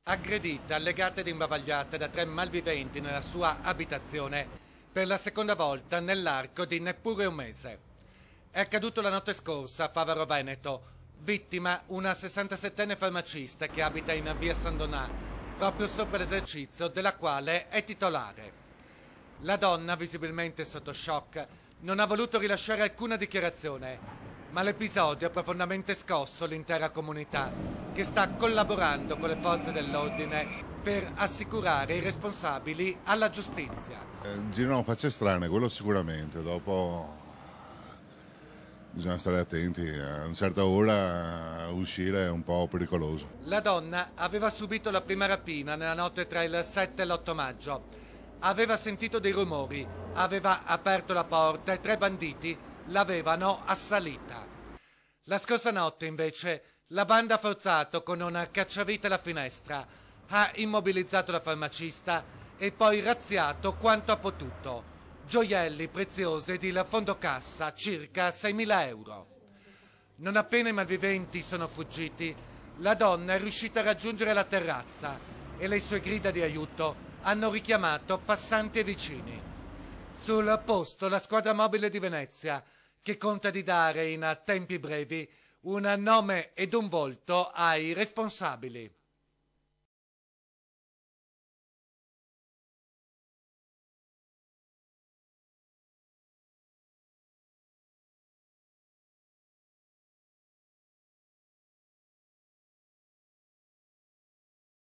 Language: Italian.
Aggredita, legata ed imbavagliata da 3 malviventi nella sua abitazione per la seconda volta nell'arco di neppure un mese. È accaduto la notte scorsa a Favaro Veneto, vittima una 67enne farmacista che abita in via San Donà, proprio sopra l'esercizio della quale è titolare. La donna, visibilmente sotto shock, non ha voluto rilasciare alcuna dichiarazione, ma l'episodio ha profondamente scosso l'intera comunità, che sta collaborando con le forze dell'ordine per assicurare i responsabili alla giustizia. Girano facce strane, quello sicuramente. Dopo bisogna stare attenti, a una certa ora uscire è un po' pericoloso. La donna aveva subito la prima rapina nella notte tra il 7 e l'8 maggio. Aveva sentito dei rumori, aveva aperto la porta e 3 banditi l'avevano assalita. La scorsa notte, invece, la banda ha forzato con un cacciavite la finestra, ha immobilizzato la farmacista e poi razziato quanto ha potuto. Gioielli preziosi ed il fondo cassa, circa 6.000 euro. Non appena i malviventi sono fuggiti, la donna è riuscita a raggiungere la terrazza e le sue grida di aiuto hanno richiamato passanti e vicini. Sul posto la squadra mobile di Venezia, che conta di dare in tempi brevi un nome ed un volto ai responsabili.